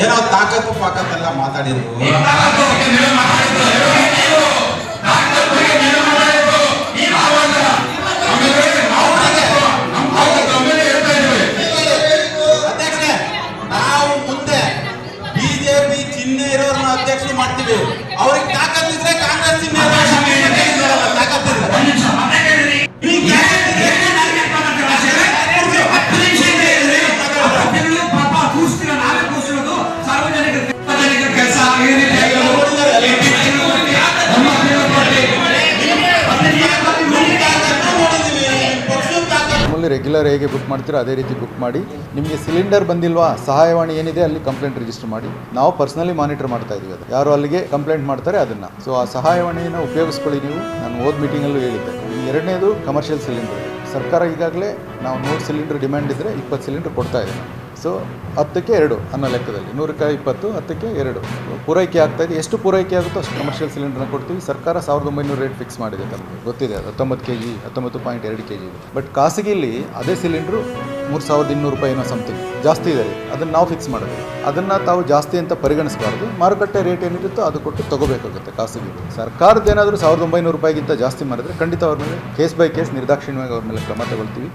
ಏನೋ ತಾಕತ್ತು ಪಾಕತ್ತೆಲ್ಲ ಮಾತಾಡಿದ್ರು. ಅಧ್ಯಕ್ಷರೇ, ನಾವು ಮುಂದೆ ಬಿಜೆಪಿ ಚಿಹ್ನೆ ಇರೋರನ್ನ ಅಧ್ಯಕ್ಷರು ಮಾಡ್ತೀವಿ. ಅವ್ರಿಗೆ ತಾಕತ್ತಿದ್ರೆ ಕಾಂಗ್ರೆಸ್ ಚಿಹ್ನೆ ತಾಕತ್ತಿದ್ರೆ ರೆಗ್ಯುಲರ್ ಹೇಗೆ ಬುಕ್ ಮಾಡ್ತೀರೋ ಅದೇ ರೀತಿ ಬುಕ್ ಮಾಡಿ. ನಿಮಗೆ ಸಿಲಿಂಡರ್ ಬಂದಿಲ್ವಾ, ಸಹಾಯವಾಣಿ ಏನಿದೆ ಅಲ್ಲಿ ಕಂಪ್ಲೇಂಟ್ ರಿಜಿಸ್ಟರ್ ಮಾಡಿ. ನಾವು ಪರ್ಸನಲಿ ಮಾನಿಟರ್ ಮಾಡ್ತಾ ಇದೀವಿ. ಅದು ಯಾರು ಅಲ್ಲಿಗೆ ಕಂಪ್ಲೇಂಟ್ ಮಾಡ್ತಾರೆ ಅದನ್ನು. ಸೊ ಆ ಸಹಾಯವಾಣಿಯನ್ನು ಉಪಯೋಗಿಸ್ಕೊಳ್ಳಿ ನೀವು. ನಾನು ಹೋದ ಮೀಟಿಂಗಲ್ಲೂ ಹೇಳಿದ್ದೆ. ಎರಡನೇದು ಕಮರ್ಷಿಯಲ್ ಸಿಲಿಂಡರ್. ಸರ್ಕಾರ ಈಗಾಗಲೇ ನಾವು 100 ಸಿಲಿಂಡರ್ ಡಿಮ್ಯಾಂಡ್ ಇದ್ದರೆ 20 ಸಿಲಿಂಡರ್ ಕೊಡ್ತಾ ಇದೆ. ಸೊ 10ಕ್ಕೆ 2 ಅನ್ನೋ ಲೆಕ್ಕದಲ್ಲಿ 100ಕ್ಕೆ 20, 10ಕ್ಕೆ 2 ಪೂರೈಕೆ ಆಗ್ತಾಯಿದೆ. ಎಷ್ಟು ಪೂರೈಕೆ ಆಗುತ್ತೋ ಅಷ್ಟು ಕಮರ್ಷಿಯಲ್ ಸಿಲಿಂಡರ್ನ ಕೊಡ್ತೀವಿ. ಸರ್ಕಾರ 1900 ರೇಟ್ ಫಿಕ್ಸ್ ಮಾಡಿದೆ, ತಮಗೆ ಗೊತ್ತಿದೆ. 19 kg 19.2 kg ಇದೆ. ಬಟ್ ಖಾಸಗಿಯಲ್ಲಿ ಅದೇ ಸಿಲಿಂಡ್ರು 3200 ರೂಪಾಯಿನೋ ಸಮಥಿಂಗ್ ಜಾಸ್ತಿ ಇದೆ. ಅದನ್ನು ನಾವು ಫಿಕ್ಸ್ ಮಾಡೋದು. ಅದನ್ನು ತಾವು ಜಾಸ್ತಿ ಅಂತ ಪರಿಗಣಿಸಬಾರ್ದು. ಮಾರುಕಟ್ಟೆ ರೇಟ್ ಏನಿರುತ್ತೋ ಅದು ಕೊಟ್ಟು ತೊಗೋಬೇಕಾಗುತ್ತೆ. ಖಾಸಗಿ ಸರ್ಕಾರದ್ದೇನಾದರೂ 1900 ರೂಪಾಯಿಗಿಂತ ಜಾಸ್ತಿ ಮಾಡಿದ್ರೆ ಖಂಡಿತ ಅವ್ರ ಮೇಲೆ ಕೇಸ್ ಬೈ ಕೇಸ್ ನಿರ್ದಾಕ್ಷಿಣ್ಯವಾಗಿ ಅವ್ರ ಮೇಲೆ ಕ್ರಮ ತಗೊಳ್ತೀವಿ.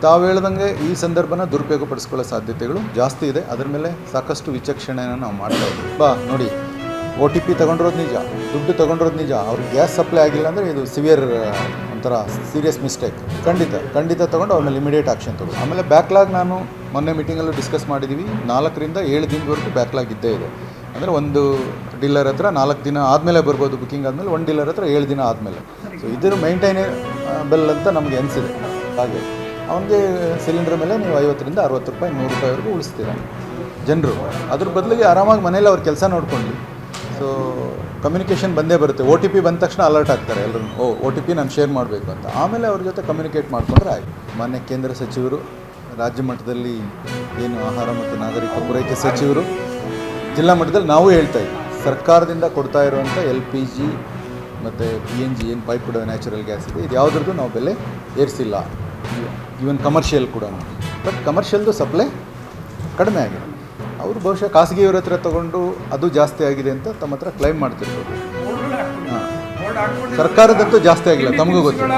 ತಾವು ಹೇಳ್ದಂಗೆ ಈ ಸಂದರ್ಭನ ದುರುಪಯೋಗ ಪಡಿಸ್ಕೊಳ್ಳೋ ಸಾಧ್ಯತೆಗಳು ಜಾಸ್ತಿ ಇದೆ. ಅದರ ಮೇಲೆ ಸಾಕಷ್ಟು ವಿಚಕ್ಷಣೆಯನ್ನು ನಾವು ಮಾಡ್ತಾ ಇದ್ದೀವಿ. ನೋಡಿ, OTP ತೊಗೊಂಡಿರೋದು ನಿಜ, ದುಡ್ಡು ತೊಗೊಂಡಿರೋದು ನಿಜ. ಅವ್ರಿಗೆ ಗ್ಯಾಸ್ ಸಪ್ಲೈ ಆಗಿಲ್ಲ ಅಂದರೆ ಇದು ಸಿವಿಯರ್ ಒಂಥರ ಸೀರಿಯಸ್ ಮಿಸ್ಟೇಕ್. ಖಂಡಿತ ತೊಗೊಂಡು ಅವ್ರ ಮೇಲೆ ಇಮಿಡಿಯೇಟ್ ಆಕ್ಷನ್ ತೊಗೊಂಡು. ಆಮೇಲೆ ಬ್ಯಾಕ್ಲಾಗ್ ನಾನು ಮೊನ್ನೆ ಮೀಟಿಂಗಲ್ಲೂ ಡಿಸ್ಕಸ್ ಮಾಡಿದ್ದೀವಿ. 4 ರಿಂದ 7 ದಿನದವರೆಗೂ ಬ್ಯಾಕ್ಲಾಗ್ ಇದ್ದೇ ಇದೆ. ಅಂದರೆ ಒಂದು ಡೀಲರ್ ಹತ್ರ 4 ದಿನ ಆದಮೇಲೆ ಬರ್ಬೋದು ಬುಕ್ಕಿಂಗ್ ಆದಮೇಲೆ, ಒಂದು ಡೀಲರ್ ಹತ್ರ 7 ದಿನ ಆದಮೇಲೆ. ಸೊ ಇದನ್ನು ಮೇಂಟೈನೇಬಲ್ ಅಂತ ನಮಗೆ ಅನಿಸಿದೆ. ಹಾಗೆ ಅವನಿಗೆ ಸಿಲಿಂಡರ್ ಮೇಲೆ ನೀವು 50 ರಿಂದ 60 ರೂಪಾಯಿ 100 ರೂಪಾಯಿವರೆಗೂ ಉಳಿಸ್ತೀರ ಜನರು. ಅದ್ರ ಬದಲಿಗೆ ಆರಾಮಾಗಿ ಮನೇಲಿ ಅವ್ರ ಕೆಲಸ ನೋಡ್ಕೊಂಡು. ಸೊ ಕಮ್ಯುನಿಕೇಷನ್ ಬಂದೇ ಬರುತ್ತೆ. OTP ಬಂದ ತಕ್ಷಣ ಅಲರ್ಟ್ ಆಗ್ತಾರೆ ಎಲ್ಲರೂ. OTP ನಾನು ಶೇರ್ ಮಾಡಬೇಕು ಅಂತ. ಆಮೇಲೆ ಅವ್ರ ಜೊತೆ ಕಮ್ಯುನಿಕೇಟ್ ಮಾಡಿಕೊಂಡ್ರೆ ಆಯಿತು. ಮಾನ್ಯ ಕೇಂದ್ರ ಸಚಿವರು, ರಾಜ್ಯ ಮಟ್ಟದಲ್ಲಿ ಏನು ಆಹಾರ ಮತ್ತು ನಾಗರಿಕ ಪೂರೈಕೆ ಸಚಿವರು, ಜಿಲ್ಲಾ ಮಟ್ಟದಲ್ಲಿ ನಾವು ಹೇಳ್ತಾ ಇದ್ದೀವಿ. ಸರ್ಕಾರದಿಂದ ಕೊಡ್ತಾ ಇರುವಂಥ LPG ಮತ್ತು PNG ಏನು ಪೈಪ್ಡ್ ನ್ಯಾಚುರಲ್ ಗ್ಯಾಸ್ ಇದೆ, ಇದು ಯಾವುದ್ರದ್ದು ನಾವು ಬೆಲೆ ಏರಿಸಿಲ್ಲ. ಈವನ್ ಕಮರ್ಷಿಯಲ್ ಕೂಡ. ಬಟ್ ಕಮರ್ಷಿಯಲ್ದು ಸಪ್ಲೈ ಕಡಿಮೆ ಆಗಿದೆ. ಅವರು ಬಹುಶಃ ಖಾಸಗಿಯವ್ರ ಹತ್ರ ತೊಗೊಂಡು ಅದು ಜಾಸ್ತಿ ಆಗಿದೆ ಅಂತ ತಮ್ಮ ಹತ್ರ ಕ್ಲೈಮ್ ಮಾಡ್ತಿರ್ಬೋದು. ಹಾಂ, ಸರ್ಕಾರದಂತೂ ಜಾಸ್ತಿ ಆಗಿಲ್ಲ, ತಮಗೂ ಗೊತ್ತಿಲ್ಲ.